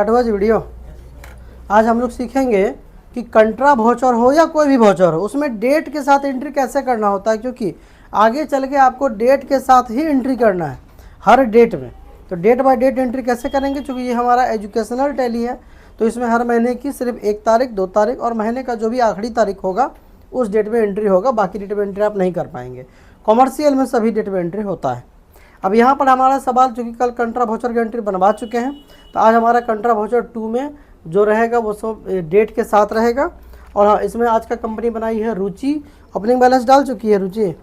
8वां video. आज हम लोग सीखेंगे कि कंट्रा वाउचर हो या कोई भी वाउचर हो उसमें डेट के साथ एंट्री कैसे करना होता है, क्योंकि आगे चल के आपको डेट के साथ ही एंट्री करना है हर डेट में। तो डेट बाय डेट एंट्री कैसे करेंगे, क्योंकि ये हमारा एजुकेशनल टैली है, तो इसमें हर महीने की सिर्फ 1 तारीख 2 तारीख और महीने का जो भी आखिरी तारीख होगा उस डेट में एंट्री होगा, बाकी डेट में एंट्री आप नहीं कर पाएंगे। कॉमर्शियल में सभी डेट में एंट्री होता है। अब यहाँ पर हमारा सवाल, चूँकि कल कंट्रा वाउचर की एंट्री बनवा चुके हैं, तो आज हमारा कंट्रा वाउचर 2 में जो रहेगा वो सब डेट के साथ रहेगा। और हाँ, इसमें आज का कंपनी बनाई है रुचि। ओपनिंग बैलेंस डाल चुकी है रुचि,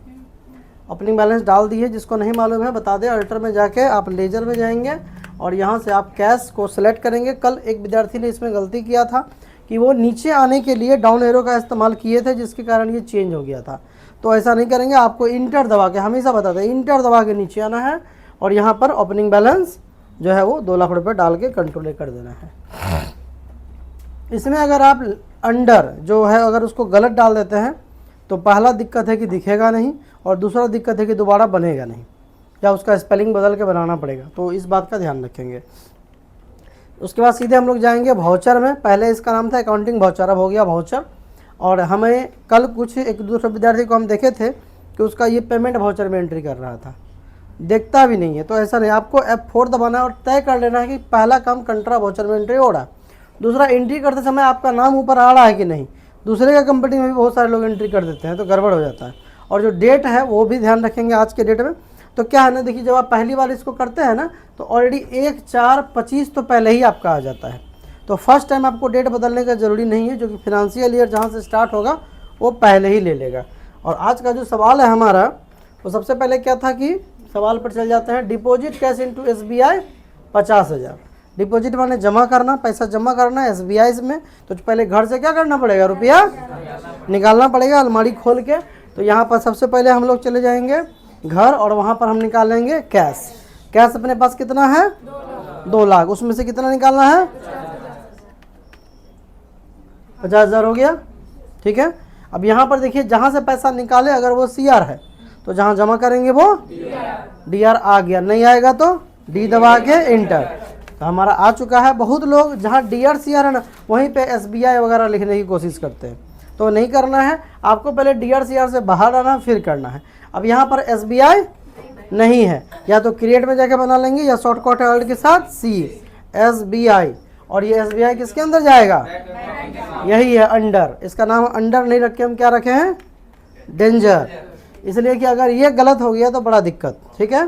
ओपनिंग बैलेंस डाल दी है। जिसको नहीं मालूम है बता दें, अल्टर में जाके आप लेजर में जाएंगे और यहाँ से आप कैश को सिलेक्ट करेंगे। कल एक विद्यार्थी ने इसमें गलती किया था कि वो नीचे आने के लिए डाउन एरो का इस्तेमाल किए थे, जिसके कारण ये चेंज हो गया था। तो ऐसा नहीं करेंगे, आपको इंटर दबा के, हमेशा बताते हैं इंटर दबा के नीचे आना है और यहाँ पर ओपनिंग बैलेंस जो है वो 2 लाख रुपये डाल के कंट्रोल कर देना है। इसमें अगर आप अंडर जो है अगर उसको गलत डाल देते हैं तो पहला दिक्कत है कि दिखेगा नहीं, और दूसरा दिक्कत है कि दोबारा बनेगा नहीं, या उसका स्पेलिंग बदल के बनाना पड़ेगा। तो इस बात का ध्यान रखेंगे। उसके बाद सीधे हम लोग जाएंगे वाउचर में। पहले इसका नाम था अकाउंटिंग वाउचर, अब हो गया वाउचर। और हमें कल कुछ एक दूसरे विद्यार्थी को हम देखे थे कि उसका ये पेमेंट वाउचर में एंट्री कर रहा था, देखता भी नहीं है। तो ऐसा नहीं, आपको F4 दबाना है और तय कर लेना है कि पहला काम कंट्रा वाउचर में एंट्री हो रहा है। दूसरा, एंट्री करते समय आपका नाम ऊपर आ रहा है कि नहीं। दूसरे का कंपनी में भी बहुत सारे लोग एंट्री कर देते हैं तो गड़बड़ हो जाता है। और जो डेट है वो भी ध्यान रखेंगे आज के डेट में। तो क्या है ना, देखिए जब आप पहली बार इसको करते हैं ना तो ऑलरेडी 1/4/25 तो पहले ही आपका आ जाता है। तो फर्स्ट टाइम आपको डेट बदलने का ज़रूरी नहीं है, जो कि फिनंशियल ईयर जहाँ से स्टार्ट होगा वो पहले ही ले लेगा। और आज का जो सवाल है हमारा, तो सबसे पहले क्या था कि सवाल पर चल जाते हैं। Deposit cash into SBI 50,000। Deposit माने जमा करना, पैसा जमा करना है SBI में। तो पहले घर से क्या करना पड़ेगा, रुपया निकालना पड़ेगा अलमारी खोल के। तो यहाँ पर सबसे पहले हम लोग चले जाएंगे घर और वहाँ पर हम निकालेंगे कैश। कैश अपने पास कितना है, 2 लाख। उसमें से कितना निकालना है, 50,000 हो गया। ठीक है। अब यहाँ पर देखिए जहाँ से पैसा निकाले अगर वो CR है तो जहाँ जमा करेंगे वो DR आ गया, नहीं आएगा तो D दबा के इंटर। तो हमारा आ चुका है। बहुत लोग जहाँ DR CR है ना वहीं पे SBI वगैरह लिखने की कोशिश करते हैं, तो नहीं करना है। आपको पहले DR CR से बाहर आना फिर करना है। अब यहाँ पर SBI नहीं है, या तो क्रिएट में जाके बना लेंगे या शॉर्टकट है अल्ट के साथ C SBI। और ये SBI किसके अंदर जाएगा, यही है अंडर। इसका नाम अंडर नहीं रखे, हम क्या रखे हैं, डेंजर। इसलिए कि अगर ये गलत हो गया तो बड़ा दिक्कत। ठीक है।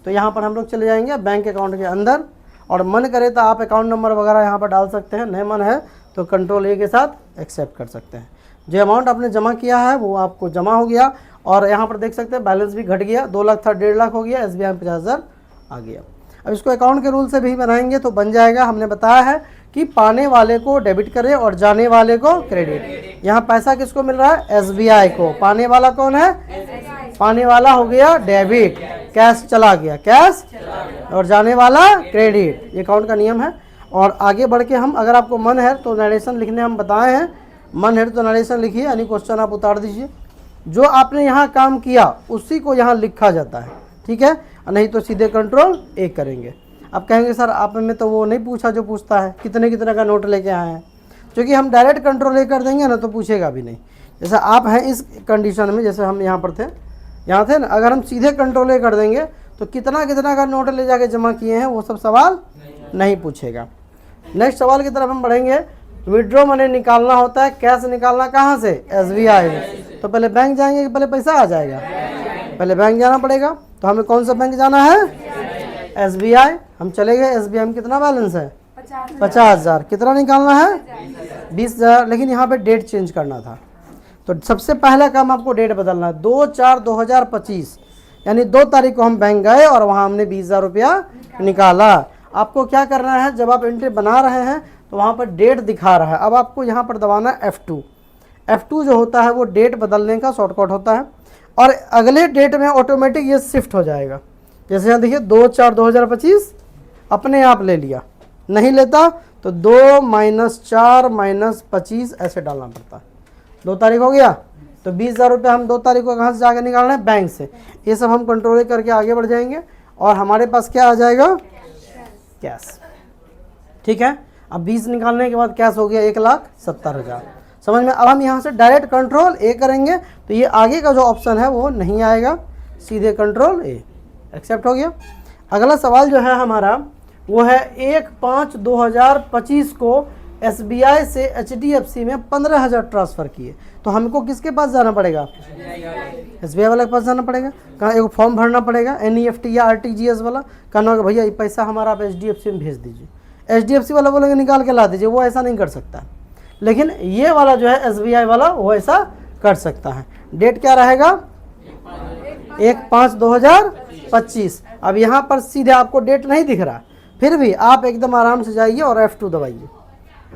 तो यहाँ पर हम लोग चले जाएंगे बैंक अकाउंट के अंदर, और मन करे तो आप अकाउंट नंबर वगैरह यहाँ पर डाल सकते हैं, नहीं मन है तो कंट्रोल A के साथ एक्सेप्ट कर सकते हैं। जो अमाउंट आपने जमा किया है वो आपको जमा हो गया। और यहाँ पर देख सकते हैं बैलेंस भी घट गया, 2 लाख था 1.5 लाख हो गया, SBI में 50,000 आ गया। अब इसको अकाउंट के रूल से भी बनाएंगे तो बन जाएगा। हमने बताया है कि पाने वाले को डेबिट करें और जाने वाले को क्रेडिट। यहाँ पैसा किसको मिल रहा है, SBI को। पाने वाला कौन है, पाने वाला हो गया डेबिट, कैश चला गया कैश, और जाने वाला क्रेडिट। ये अकाउंट का नियम है। और आगे बढ़ के हम, अगर आपको मन है तो नरेशन लिखने हम बताए हैं, मन है तो नरेशन लिखिए, यानी क्वेश्चन आप उतार दीजिए। जो आपने यहाँ काम किया उसी को यहाँ लिखा जाता है। ठीक है। नहीं तो सीधे कंट्रोल A करेंगे। अब कहेंगे सर आप में तो वो नहीं पूछा जो पूछता है, कितने कितने का नोट लेके आए हैं। क्योंकि हम डायरेक्ट कंट्रोल A कर देंगे ना तो पूछेगा भी नहीं। जैसे आप हैं इस कंडीशन में, जैसे हम यहाँ पर थे, यहाँ थे ना, अगर हम सीधे कंट्रोल A कर देंगे तो कितना कितना का नोट ले जाके जमा किए हैं वो सब सवाल नहीं पूछेगा। नेक्स्ट सवाल की तरफ हम बढ़ेंगे। विड्रॉ मनी निकालना होता है, कैश निकालना कहाँ से, SBI में। तो पहले बैंक जाएंगे कि पहले पैसा आ जाएगा, पहले बैंक जाना पड़ेगा। तो हमें कौन सा बैंक जाना है, SBI। हम चले गए, SBI में कितना बैलेंस है, 50,000। कितना निकालना है, 20,000। लेकिन यहाँ पे डेट चेंज करना था, तो सबसे पहला काम आपको डेट बदलना है। 2/4/2025 यानी 2 तारीख को हम बैंक गए और वहाँ हमने 20,000 रुपया निकाला। आपको क्या करना है, जब आप एंट्री बना रहे हैं तो वहाँ पर डेट दिखा रहा है। अब आपको यहाँ पर दबाना है F2। F2 जो होता है वो डेट बदलने का शॉर्टकट होता है, और अगले डेट में ऑटोमेटिक ये शिफ्ट हो जाएगा। जैसे यहाँ देखिए 2/4/2025 अपने आप ले लिया, नहीं लेता तो 2-4-25 ऐसे डालना पड़ता है। 2 तारीख हो गया तो 20,000 रुपये हम 2 तारीख को कहाँ से जाकर निकालना है, बैंक से। ये सब हम कंट्रोल करके आगे बढ़ जाएंगे और हमारे पास क्या आ जाएगा, कैश। ठीक है। अब 20 निकालने के बाद कैश हो गया 1,70,000। समझ में? अब हम यहाँ से डायरेक्ट कंट्रोल ए करेंगे तो ये आगे का जो ऑप्शन है वो नहीं आएगा, सीधे कंट्रोल ए। एक्सेप्ट हो गया। अगला सवाल जो है हमारा वो है 1/5/2025 को SBI से HDFC में 15,000 ट्रांसफ़र किए, तो हमको किसके पास जाना पड़ेगा? SBI वाले के पास जाना पड़ेगा। कहाँ एक फॉर्म भरना पड़ेगा NEFT या RTGS वाला, कहना होगा भैया ये पैसा हमारा आप HDFC में भेज दीजिए। HDFC वाला बोलेंगे निकाल के ला दीजिए, वो ऐसा नहीं कर सकता। लेकिन ये वाला जो है SBI वाला वो ऐसा कर सकता है। डेट क्या रहेगा? 1/5/2025। अब यहाँ पर सीधे आपको डेट नहीं दिख रहा, फिर भी आप एकदम आराम से जाइए और F2 दबाइए।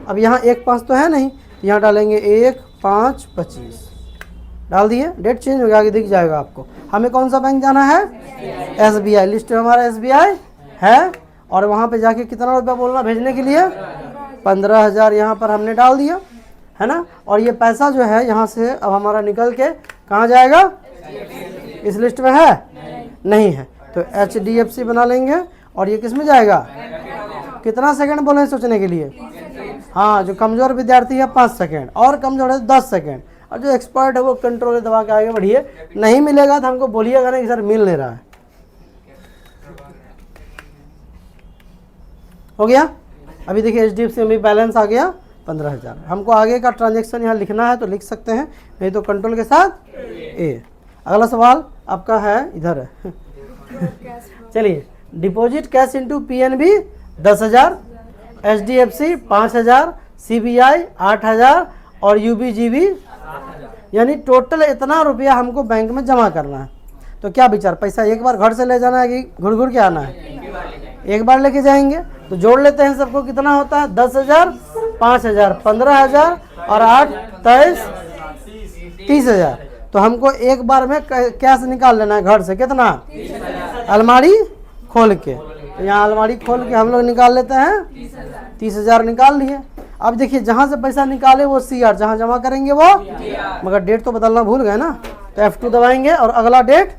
अब यहाँ 1/5 तो है नहीं, यहाँ डालेंगे 1/5/25 डाल दिए, डेट चेंज हो गया, आगे दिख जाएगा आपको। हमें कौन सा बैंक जाना है? SBI। लिस्ट में हमारा SBI है और वहाँ पे जाके कितना रुपया बोलना भेजने के लिए? 15,000 यहाँ पर हमने डाल दिया, है ना। और ये पैसा जो है यहाँ से अब हमारा निकल के कहाँ जाएगा? इस लिस्ट में है? नहीं है, तो HDFC बना लेंगे। और ये किस में जाएगा? कितना सेकंड बोले सोचने के लिए? हाँ, जो कमज़ोर विद्यार्थी है 5 सेकंड, और कमज़ोर है 10 सेकंड, और जो एक्सपर्ट है वो कंट्रोल दबा के आगे बढ़िए। नहीं मिलेगा तो हमको बोलिएगा नहीं कि सर मिल नहीं रहा है। हो गया। अभी देखिए HDFC में भी बैलेंस आ गया 15,000। हमको आगे का ट्रांजैक्शन यहाँ लिखना है तो लिख सकते हैं, नहीं तो कंट्रोल के साथ ए। अगला सवाल आपका है इधर है चलिए, deposit cash into PNB 10,000, HDFC 5,000, CBI 8,000 और UBGB, यानी टोटल इतना रुपया हमको बैंक में जमा करना है। तो क्या विचार, पैसा एक बार घर से ले जाना है कि घुर घुर के आना है? एक बार लेके जाएंगे। तो जोड़ लेते हैं सबको, कितना होता है? 10,000, 5,000, 15,000 और 8 23 30,000। तो हमको एक बार में कैश निकाल लेना है घर से। कितना? अलमारी खोल के, तो यहाँ अलमारी खोल के हम लोग निकाल लेते हैं 30,000 निकाल लिए। अब देखिए जहाँ से पैसा निकाले वो CR, जहाँ जमा करेंगे वो, मगर डेट तो बदलना भूल गए ना, तो F2 दबाएंगे और अगला डेट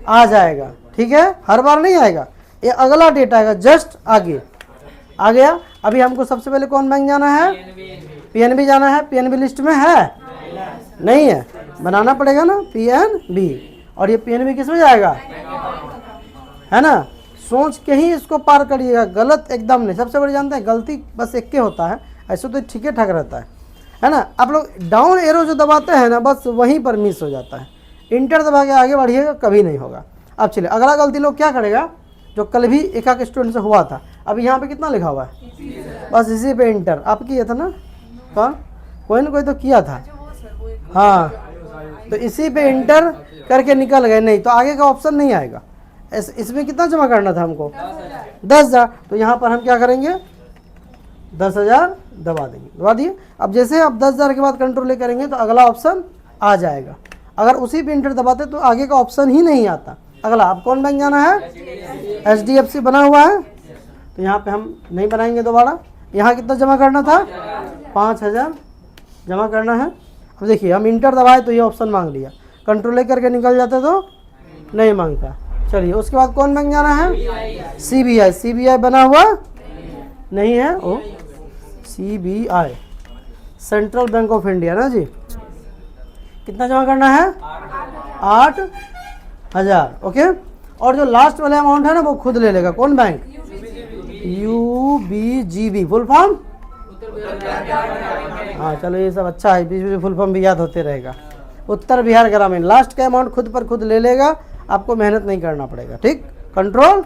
आ जाएगा। ठीक है, हर बार नहीं आएगा, ये अगला डेट आएगा जस्ट आगे आ गया। अभी हमको सबसे पहले कौन बैंक जाना है? PNB जाना है। PNB लिस्ट में है? नहीं है, बनाना पड़ेगा ना PNB। और ये PNB किस में जाएगा? है ना, सोच के ही इसको पार करिएगा, गलत एकदम नहीं। सबसे बड़ी जानते हैं गलती बस एक के होता है, ऐसे तो ठीक ठाक रहता है ना। आप लोग डाउन एरो जो दबाते हैं ना, बस वहीं पर मिस हो जाता है। इंटर दबा के आगे बढ़िएगा, कभी नहीं होगा। अब चलिए अगला गलती लोग क्या करेगा, जो कल भी एक स्टूडेंट से हुआ था। अब यहाँ पे कितना लिखा हुआ है? बस इसी पे इंटर। आप किया था ना? कौन? कोई ना कोई तो किया था। हाँ, तो इसी पे इंटर करके निकल गए, नहीं तो आगे का ऑप्शन नहीं आएगा। इसमें कितना जमा करना था हमको? 10,000। तो यहाँ पर हम क्या करेंगे? 10,000 दबा देंगे, दबा दिए। अब जैसे आप 10,000 के बाद कंट्रोल करेंगे तो अगला ऑप्शन आ जाएगा। अगर उसी पे इंटर दबाते तो आगे का ऑप्शन ही नहीं आता। अगला आप कौन बैंक जाना है? HDFC बना हुआ है, तो यहाँ पे हम नहीं बनाएंगे दोबारा। यहाँ कितना जमा करना था? 5,000 जमा करना है। अब देखिए हम इंटर दबाए तो ये ऑप्शन मांग लिया, कंट्रोल करके निकल जाते तो नहीं मांगता। चलिए उसके बाद कौन बैंक जाना है? CBI। CBI बना हुआ नहीं है, ओ CBI central bank of India ना जी। कितना जमा करना है? 8,000। ओके, और जो लास्ट वाला अमाउंट है ना वो खुद ले लेगा। कौन बैंक? UBGB full form. हाँ चलो ये सब अच्छा है, बीच में फुल फॉर्म भी याद होते रहेगा। उत्तर बिहार ग्रामीण। लास्ट का अमाउंट खुद पर खुद ले लेगा, आपको मेहनत नहीं करना पड़ेगा। ठीक, कंट्रोल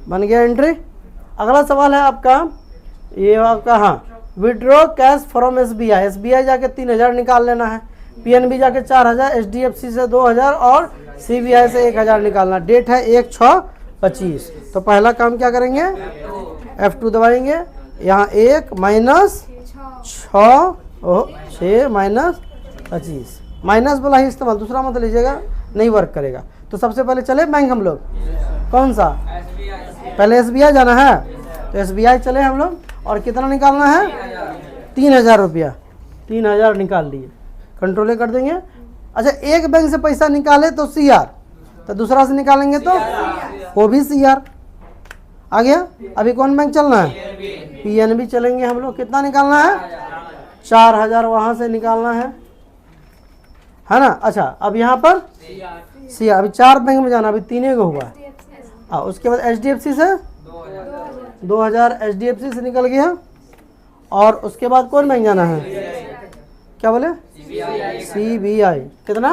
बन गया एंट्री। अगला सवाल है आपका, ये आपका हाँ, withdraw cash from SBI। SBI जाके 3,000 निकाल लेना है, PNB जाके 4,000, HDFC से 2,000 और CBI से 1,000 निकालना। डेट है 1/6/25। तो पहला काम क्या करेंगे? F2 दबाएंगे। यहाँ 1 - 6 -25 माइनस बोला ही इस्तेमाल, दूसरा मत लीजिएगा, नहीं वर्क करेगा। तो सबसे पहले चले बैंक हम लोग, कौन सा? पहले SBI जाना है, तो SBI चले हम लोग। और कितना निकालना है? 3,000 रुपया। 3,000 निकाल लिए, कंट्रोल कर देंगे। अच्छा, एक बैंक से पैसा निकाले तो CR, तो दूसरा से निकालेंगे तो वो भी CR। आ गया। अभी कौन बैंक चलना है? पीएनबी चलेंगे हम लोग। कितना निकालना है? 4000 वहाँ से निकालना है ना। अच्छा, अब यहाँ पर सीआर। अभी 4 बैंक में जाना, अभी 3 को हुआ है। उसके बाद एचडीएफसी से 2000 एचडीएफसी से निकल गया। और उसके बाद कौन बैंक जाना है? क्या बोले? सीबीआई। कितना?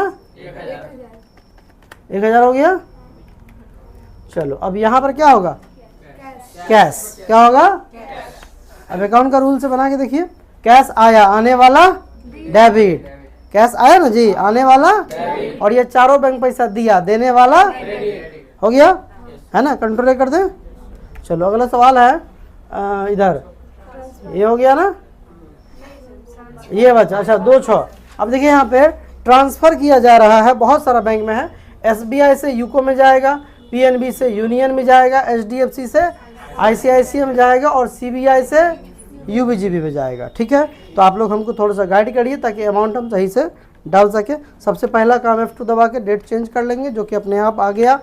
1000 हो गया। चलो अब यहाँ पर क्या होगा? कैश। क्या होगा? अब अकाउंट का रूल से बना के देखिए। कैश आया, आने वाला डेबिट। कैश आया ना जी, आने वाला। और ये चारों बैंक पैसा दिया, देने वाला हो गया, है ना। कंट्रोल कर दे। चलो अगला सवाल है इधर, ये हो गया ना, ये बचा। अच्छा 2-6। अब देखिए यहाँ पे ट्रांसफर किया जा रहा है, बहुत सारा बैंक में है। एसबीआई से यूको में जाएगा, पीएनबी से यूनियन में जाएगा, एचडीएफसी से आईसीआईसीआई में जाएगा और सीबीआई से यूबीजीबी में जाएगा। ठीक है, तो आप लोग हमको थोड़ा सा गाइड करिए ताकि अमाउंट हम सही से डाल सके। सबसे पहला काम F2 दबा के डेट चेंज कर लेंगे, जो कि अपने आप आ गया,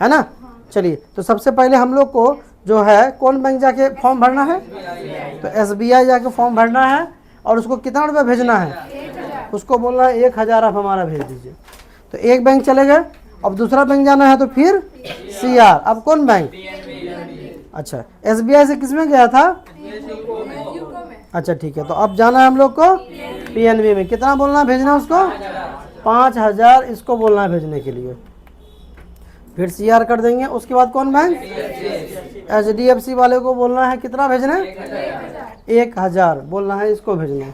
है ना। चलिए, तो सबसे पहले हम लोग को जो है कौन बैंक जाके फॉर्म भरना है? तो एसबीआई जाके फॉर्म भरना है। और उसको कितना रुपया भेजना है? उसको बोलना है 1000 आप हमारा भेज दीजिए। तो एक बैंक चले गए। अब दूसरा बैंक जाना है तो फिर सीआर। अब कौन बैंक? अच्छा, एसबीआई से किस में गया था? अच्छा ठीक है, तो अब जाना है हम लोग को पीएनबी में। कितना बोलना है भेजना उसको? 5000 इसको बोलना है भेजने के लिए। फिर सीआर कर देंगे। उसके बाद कौन बैंक? एचडीएफसी वाले को बोलना है कितना भेजना है? 1000 बोलना है इसको भेजना।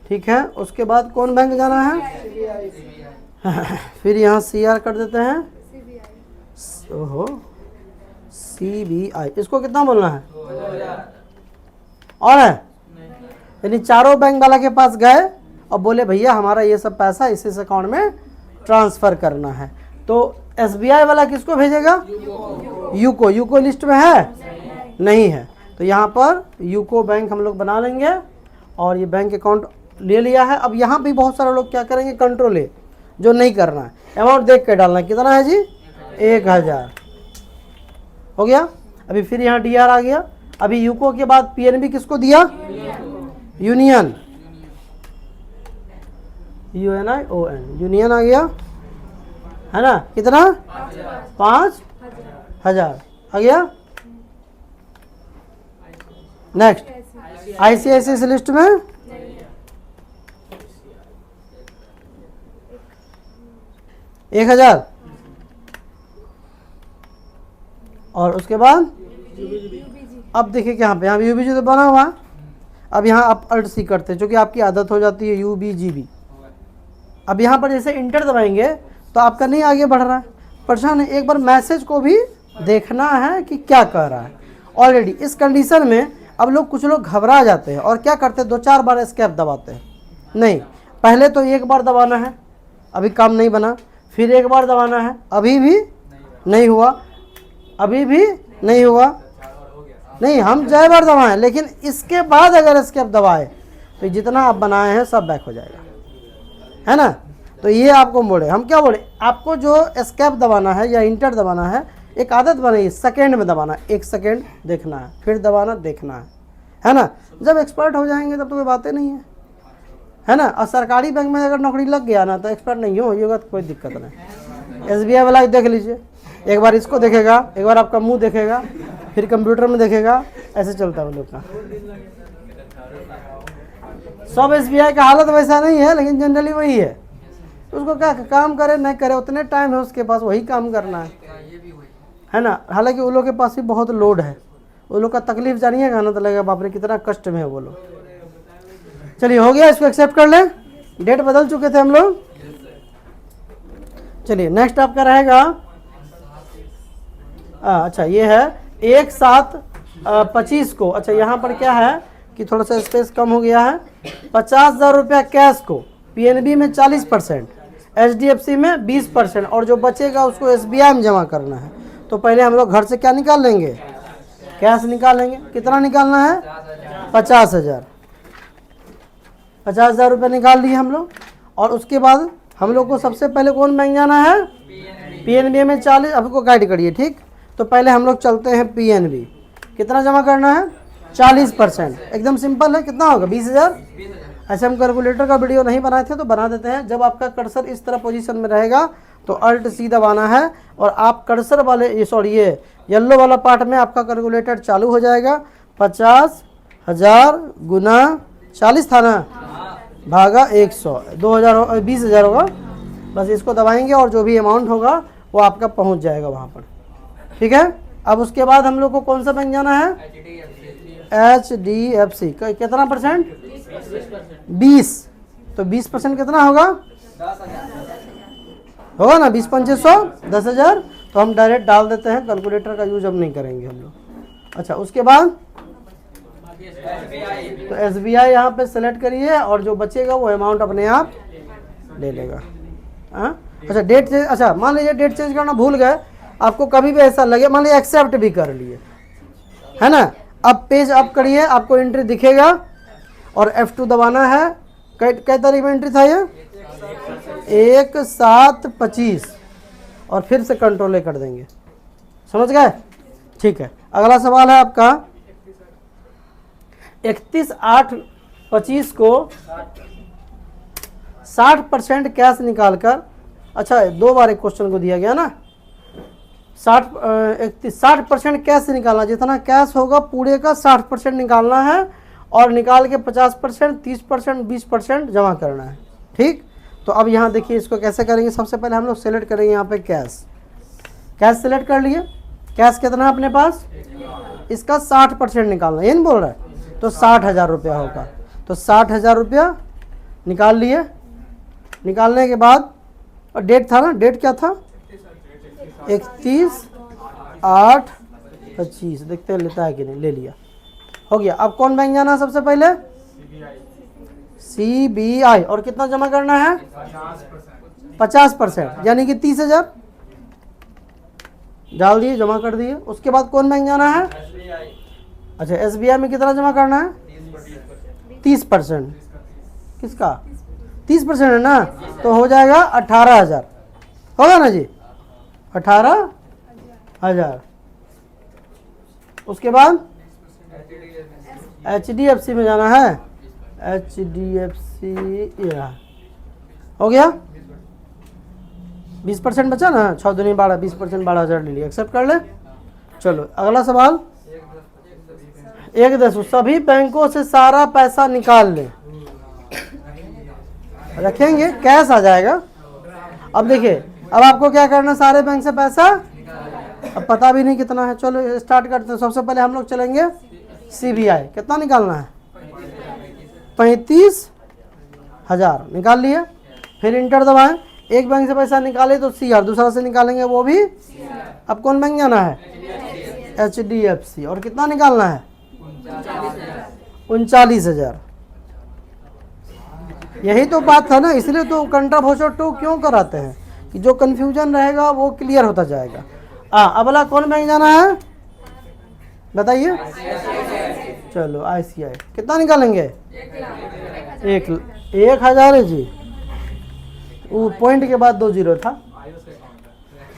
ठीक है, उसके बाद कौन बैंक जाना है? फिर यहाँ सीआर कर देते हैं। ओहो, सीबीआई, इसको कितना बोलना है? और है, यानी चारों बैंक वाला के पास गए और बोले भैया हमारा ये सब पैसा इस अकाउंट में ट्रांसफर करना है। तो एसबीआई वाला किसको भेजेगा? यूको। यूको लिस्ट में है? नहीं है। तो यहाँ पर यूको बैंक हम लोग बना लेंगे और ये बैंक अकाउंट ले लिया है। अब यहाँ भी बहुत सारे लोग क्या करेंगे? कंट्रोल ए, जो नहीं करना है, अमाउंट देख के डालना है। कितना है जी? 1000 हो गया। अभी फिर यहाँ डीआर आ गया। अभी यूको के बाद पीएनबी किसको दिया? यूनियन, UNION, यूनियन आ गया, है ना। कितना? 5000 आ गया। नेक्स्ट आईसीआईसीआई लिस्ट में 1000। और उसके बाद अब देखिए क्या पे, यहाँ यूबीजी तो बना हुआ। अब यहाँ आप अल्ट सी करते हैं, जो कि आपकी आदत हो जाती है, यूबीजीबी। अब यहाँ पर जैसे इंटर दबाएंगे तो आपका नहीं आगे बढ़ रहा है, परेशान है। एक बार मैसेज को भी देखना है कि क्या कह रहा है। ऑलरेडी इस कंडीशन में अब लोग कुछ लोग घबरा जाते हैं और क्या करते हैं? 2-4 बार एस्केप दबाते हैं। नहीं, पहले तो एक बार दबाना है, अभी काम नहीं बना। फिर एक बार दबाना है, अभी भी नहीं हुआ, अभी भी नहीं हुआ। नहीं, हम जय बार दबाएं, लेकिन इसके बाद अगर एस्केप दबाए तो जितना आप बनाए हैं सब बैक हो जाएगा, है ना। तो ये आपको बोले, हम क्या बोले, आपको जो एस्केप दबाना है या इंटर दबाना है, एक आदत बनाइए, सेकेंड में दबाना है। 1 सेकेंड देखना है, फिर दबाना, देखना है ना। जब एक्सपर्ट हो जाएंगे तब तो कोई बातें नहीं है ना। और सरकारी बैंक में अगर नौकरी लग गया ना तो एक्सपर्ट नहीं होगा तो कोई दिक्कत नहीं। एसबीआई वाला देख लीजिए, एक बार इसको देखेगा, एक बार आपका मुंह देखेगा, फिर कंप्यूटर में देखेगा, ऐसे चलता है वो लोग का। सब एसबीआई का हालत वैसा नहीं है, लेकिन जनरली वही है। उसको क्या काम करे नहीं करे, उतने टाइम है उसके पास, वही काम करना है ना। हालांकि वो लोग के पास भी बहुत लोड है, वो लोग का तकलीफ जानिएगा ना तो लगेगा बाप रे कितना कष्ट में है वो लोग। चलिए हो गया, इसको एक्सेप्ट कर लें। डेट बदल चुके थे हम लोग। चलिए नेक्स्ट आपका रहेगा, अच्छा ये है 1/7/25 को। अच्छा यहाँ पर क्या है कि थोड़ा सा स्पेस कम हो गया है। 50,000 रुपया कैश को पीएनबी में 40%, एचडीएफसी में 20% और जो बचेगा उसको एसबीआई में जमा करना है। तो पहले हम लोग घर से क्या निकाल लेंगे? कैश निकाल लेंगे। कितना निकालना है? 50,000। 50,000 रुपये निकाल लिए हम लोग। और उसके बाद हम लोग को सबसे पहले कौन बैंक जाना है? पीएनबी में 40। आपको गाइड करिए, ठीक। तो पहले हम लोग चलते हैं पीएनबी। कितना जमा करना है? 40%। एकदम सिंपल है। कितना होगा? 20,000। ऐसे हम कैलकुलेटर का वीडियो नहीं बनाए थे तो बना देते हैं। जब आपका कर्सर इस तरह पोजीशन में रहेगा तो अल्ट सी दबाना है और आप कर्सर वाले ये येलो वाला पार्ट में आपका कैलकुलेटर चालू हो जाएगा। 50,000 गुना 40 था ना, भागा 100, 2,000 20,000 होगा। बस इसको दबाएंगे और जो भी अमाउंट होगा वो आपका पहुंच जाएगा वहाँ पर। ठीक है। अब उसके बाद हम लोग को कौन सा बैंक जाना है? HDFC। कितना परसेंट? 20। तो 20% कितना होगा? होगा ना, 20 5 100 10,000। तो हम डायरेक्ट डाल देते हैं, कैलकुलेटर का यूज अब नहीं करेंगे हम लोग। अच्छा, उसके बाद तो SBI यहाँ पे सेलेक्ट करिए और जो बचेगा वो अमाउंट अपने आप ले लेगा। अच्छा, डेट चेंज। अच्छा, मान लीजिए डेट चेंज करना भूल गए, आपको कभी भी ऐसा लगे, मान लीजिए एक्सेप्ट भी कर लिए, है ना। अब पेज अप करिए, आपको एंट्री दिखेगा और F2 दबाना है। कै तारीख में एंट्री था ये? 1/7/25 और फिर से कंट्रोल ए कर देंगे। समझ गए? ठीक है। अगला सवाल है आपका 31/8/25 को 60% कैश निकालकर, अच्छा 2 बार एक क्वेश्चन को दिया गया ना, 60% कैश से निकालना, जितना कैश होगा पूरे का 60% निकालना है और निकाल के 50%, 30%, 20% जमा करना है। ठीक। तो अब यहाँ देखिए इसको कैसे करेंगे। सबसे पहले हम लोग सेलेक्ट करेंगे यहाँ पे कैश। कैश सेलेक्ट कर लिए। कैश कितना है अपने पास? इसका 60% निकालना, ये नहीं बोल रहा है। तो 60,000 रुपया होगा। तो 60,000 रुपया निकाल लिए। निकालने के बाद और डेट था ना, डेट क्या था? 31/8/25। देखते हैं लेता है कि नहीं। ले लिया, हो गया। अब कौन बैंक जाना है सबसे पहले? CBI। और कितना जमा करना है? 50%, यानी कि 30,000 डाल दिए, जमा कर दिए। उसके बाद कौन बैंक जाना है? अच्छा, SBI में कितना जमा करना है? 30%। किसका? 30% है ना, तो हो जाएगा 18,000। होगा ना जी? 18,000। उसके बाद HDFC में जाना है। HDFC हो गया। 20% बचा ना, 6 दूनी 12, 20% 12,000 ले लिया। एक्सेप्ट कर ले। चलो अगला सवाल। 1 सभी बैंकों से सारा पैसा निकाल ले। रखेंगे, कैश आ जाएगा। अब देखिए, अब आपको क्या करना, सारे बैंक से पैसा, अब पता भी नहीं कितना है। चलो स्टार्ट करते हैं। सबसे पहले हम लोग चलेंगे CBI। कितना निकालना है? 35,000 निकाल लिए। फिर इंटर दबाएं। एक बैंक से पैसा निकाले तो CR, दूसरा से निकालेंगे वो भी। अब कौन बैंक जाना है? HDFC। और कितना निकालना है? 39,000। यही तो बात था ना, इसलिए तो कंट्राफोशर 2 क्यों कराते हैं कि जो कंफ्यूजन रहेगा वो क्लियर होता जाएगा। अगला कौन बैंक जाना है बताइए? चलो ICI। कितना निकालेंगे? 1,000 है जी। वो पॉइंट के बाद 2 0 था।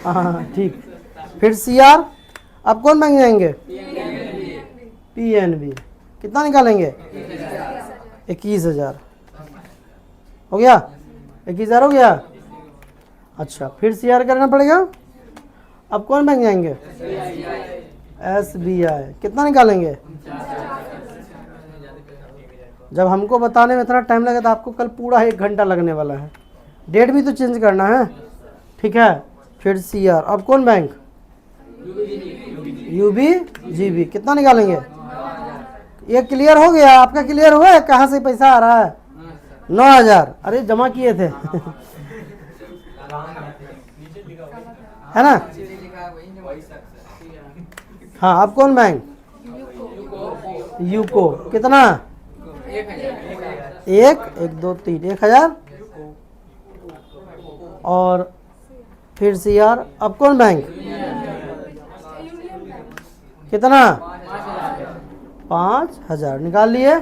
हाँ ठीक। फिर CR। अब कौन बैंक जाएंगे? PNB। कितना निकालेंगे? 21,000। हो गया? 21,000 हो गया। अच्छा, फिर CR करना पड़ेगा। अब कौन बैंक जाएंगे? SBI। कितना निकालेंगे? जब हमको बताने में इतना टाइम लगा तो आपको कल पूरा 1 घंटा लगने वाला है। डेट भी तो चेंज करना है। ठीक है। फिर CR। अब कौन बैंक? UBGB। कितना निकालेंगे? ये क्लियर हो गया? आपका क्लियर हुआ है? कहाँ से पैसा आ रहा है? 9,000। अरे जमा किए थे है ना। हाँ, अब कौन बैंक? यूको। कितना? 1 2 3 1,000। और फिर CR। अब कौन बैंक? कितना? 5,000 निकाल लिए।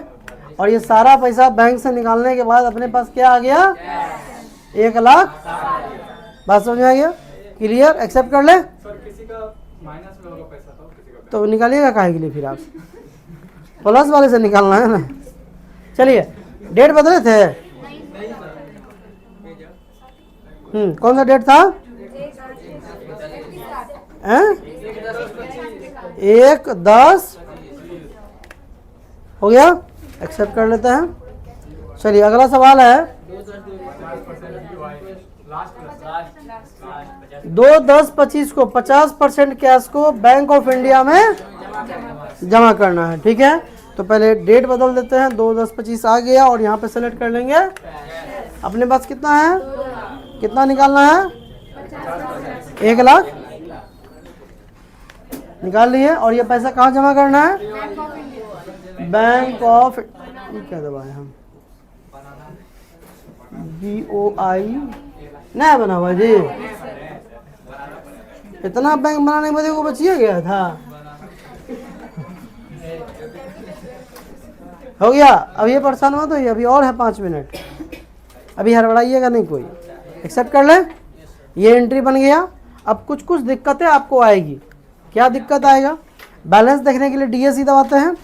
और ये सारा पैसा बैंक से निकालने के बाद अपने पास क्या आ गया? 1,00,000। बात समझ में आ गया? क्लियर? एक्सेप्ट कर ले। सर किसी का माइनस में होगा पैसा तो किसी का तो निकालिएगा काहे के लिए फिर आप, प्लस वाले से निकालना है ना। चलिए डेट बदले थे, कौन सा डेट था? 1/10 हो गया, एक्सेप्ट कर लेते हैं। चलिए अगला सवाल है 2/10/25 को 50% कैश को बैंक ऑफ इंडिया में जमा करना है। ठीक है, तो पहले डेट बदल देते हैं, 2/10/25 आ गया और यहाँ पे सेलेक्ट कर लेंगे अपने पास कितना है, कितना निकालना है, 1 लाख निकाल लिए। और ये पैसा कहाँ जमा करना है? बैंक ऑफ, क्या दबाए हम, BOI नया बना हुआ जी, इतना बैंक बनाने के बाद को बचिए गया था। हो गया, अब ये परेशान हुआ तो ये अभी और है 5 मिनट, अभी हड़बड़ाइएगा नहीं कोई, एक्सेप्ट कर ले। ये एंट्री बन गया। अब कुछ कुछ दिक्कतें आपको आएगी। क्या दिक्कत आएगा? बैलेंस देखने के लिए DAC दबाते हैं,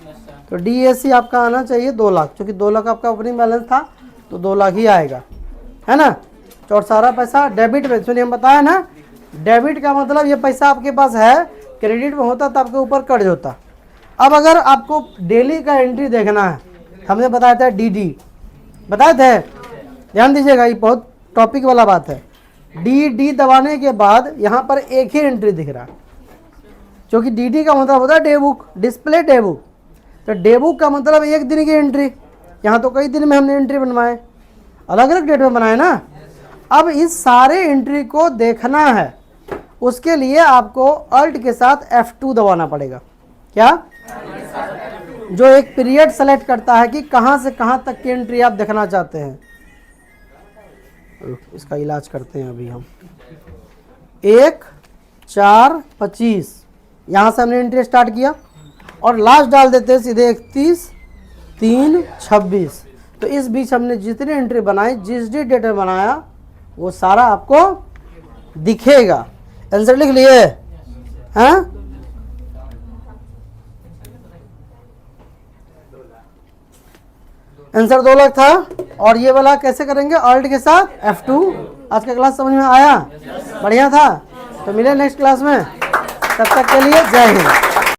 तो DAC आपका आना चाहिए 2 लाख, क्योंकि 2 लाख आपका ओपनिंग बैलेंस था तो 2 लाख ही आएगा, है ना। और सारा पैसा डेबिट में, सुनिए हम बताया ना, डेबिट का मतलब ये पैसा आपके पास है, क्रेडिट में होता तो आपके ऊपर कर्ज होता। अब अगर आपको डेली का एंट्री देखना है, हमने बताया था DD बताए थे, ध्यान दीजिएगा, ये बहुत टॉपिक वाला बात है। DD दबाने के बाद यहाँ पर एक ही एंट्री दिख रहा है, क्योंकि DD का मतलब होता है day book, display day book. तो डे बुक का मतलब 1 दिन की एंट्री, यहाँ तो कई दिन में हमने एंट्री बनवाए, अलग अलग डेट में बनाए ना। अब इस सारे एंट्री को देखना है, उसके लिए आपको अल्ट के साथ F2 दबाना पड़ेगा। क्या? जो एक पीरियड सेलेक्ट करता है कि कहां से कहां तक की एंट्री आप देखना चाहते हैं। इसका इलाज करते हैं अभी हम। 1/4/25 यहां से हमने एंट्री स्टार्ट किया और लास्ट डाल देते हैं सीधे 31/3/26। तो इस बीच हमने जितनी एंट्री बनाई, जिस डेट में बनाया, वो सारा आपको दिखेगा। आंसर लिख लिए? हैं? आंसर 2 लाख था। और ये वाला कैसे करेंगे? अल्ट के साथ F2। आज का क्लास समझ में आया? बढ़िया था। तो मिले नेक्स्ट क्लास में, तब तक के लिए जय हिंद।